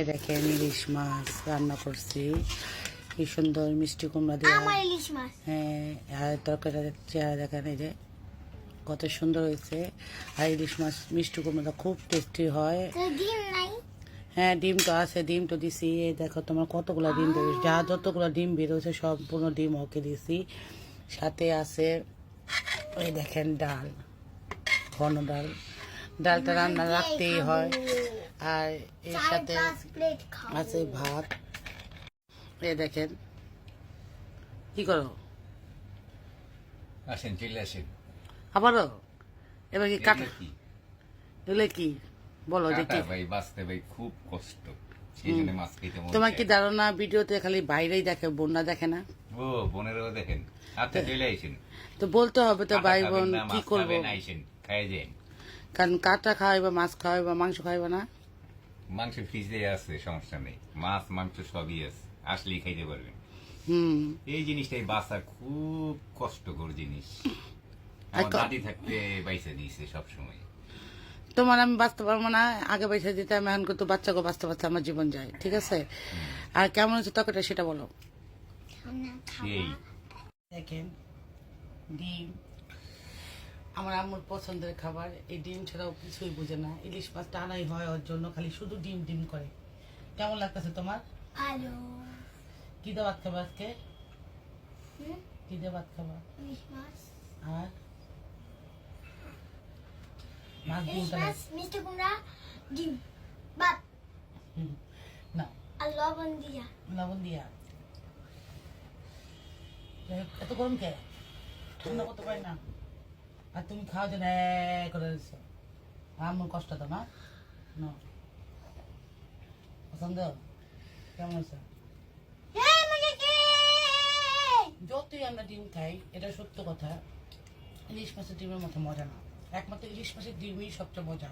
এই দেখেন ইলিশ মাছ রান্না করছি, কি সুন্দর মিষ্টি কুমড়া দিয়ে। হ্যাঁ, আর তরকারিটা চেহারা দেখেন, এই যে কত সুন্দর হয়েছে। আর ইলিশ মাছ মিষ্টি কুমড়াটা খুব টেস্টি হয়। হ্যাঁ, ডিম তো আছে, ডিম তো দিছি। এই দেখো তোমার কতগুলো ডিম বেরোছে, যা যতগুলো ডিম বেরোছে সম্পূর্ণ ডিম ওকে দিছি। সাথে আছে এই দেখেন ডাল, ঘন ডাল। ডালটা রান্না রাখতেই হয়। আর এর সাথে আছে ভাত। এই দেখেন, কি করো আসেন, চলে আসেন। আবারও এবার কি কাটা এগুলো কি বলো যে কি? ভাই বাঁচতে ভাই খুব কষ্ট, সেই জন্য মাছ খেতে মন তোমার চায়। কি ধারণা ভিডিওতে খালি বাইরেই দেখে, বোনরা দেখে না? ও বোনেরও দেখেন। আচ্ছা, চলে আইসেন। তো বলতে হবে তো, ভাই বোন কি করবো? আইসেন, খাই যান। কারণ কাটা খাওয়াইবা, মাছ খাওয়াইবা, মাংস খাওয়াইবা না? মাংস ফ্রিজে আছে, সমস্যা নেই। মাছ মাংস সবই আছে, আসলেই খাইতে পারবেন। এই জিনিসটাই বাঁচা খুব কষ্টকর জিনিস। আমার দাদি থাকতে বাইসা দিয়েছে সবসময়। তোমার আমি বাঁচতে পারবো না, আগে পয়সা দিতে আমি এখন কিন্তু বাচ্চাকে বাঁচতে বাঁচতে আমার জীবন যায়, ঠিক আছে? আর কেমন হচ্ছে তরকারিটা সেটা বলো। সেই দেখেন ডিম, আমার আম্মুর পছন্দের খাবার। এই ডিম ছাড়াও কিছুই বুঝে না। ইলিশ মাছটা আনাই হয় ওর জন্য, খালি শুধু ডিম ডিম করে। কেমন লাগতেছে তোমার? ভালো। কি দিয়ে ভাত খাবা আজকে? কি দিয়ে ভাত খাবা? ইলিশ মাছ। আর মাছ ইলিশ দিয়ে মাছ, মিষ্টি কুমড়া, ডিম, ভাত না, আর লবণ দিয়া। লবণ দিয়া। এত গরম কে? ঠান্ডা করতে পারি না। আর তুমি খাওয়া যেন করে দিচ্ছ। আমার কষ্ট তো না। না পছন্দ? কেমন আছে? যতই আমরা ডিম খাই, এটা সত্য কথা, ইলিশ মাছের ডিমের মতো মজা না। একমাত্র ইলিশ মাছের ডিমই সবচেয়ে মজা,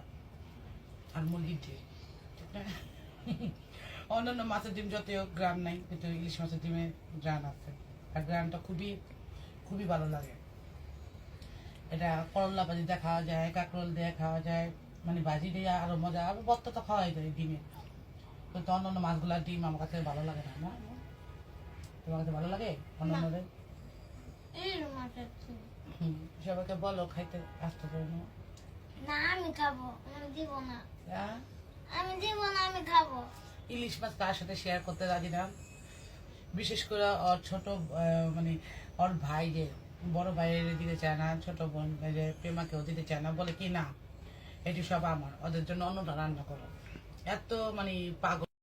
আর মুরগির ডিম, ঠিক না? অন্যান্য মাছের ডিম যতই গ্রান নাই, কিন্তু ইলিশ মাছের ডিমে গ্রান আছে। আর গ্রানটা খুবই খুবই ভালো লাগে। এটা করলা ভাজি দিয়ে খাওয়া যায়, কাঁকরোল দিয়ে খাওয়া যায়, মানে ভাজি দিয়ে আরো মজা। আবার ভর্তা তো খাওয়াই যায় ডিমে, কিন্তু অন্যান্য মাছগুলার ডিম আমার কাছে ভালো লাগে না। না, তোমার কাছে ভালো লাগে অন্যান্যদের? সবাইকে বলো খাইতে আসতে পারে না। না, আমি খাবো। আমি দিব না। হ্যাঁ? আমি দিব না, আমি খাবো। ইলিশ মাছ তার সাথে শেয়ার করতে রাজি না, বিশেষ করে ওর ছোট মানে ওর ভাই, যে বড় ভাইয়ের দিতে চায় না, ছোট বোন যে প্রেমাকেও দিতে চায় না, বলে কি না এটি সব আমার, ওদের জন্য অন্যটা রান্না করো। এত মানে পাগল।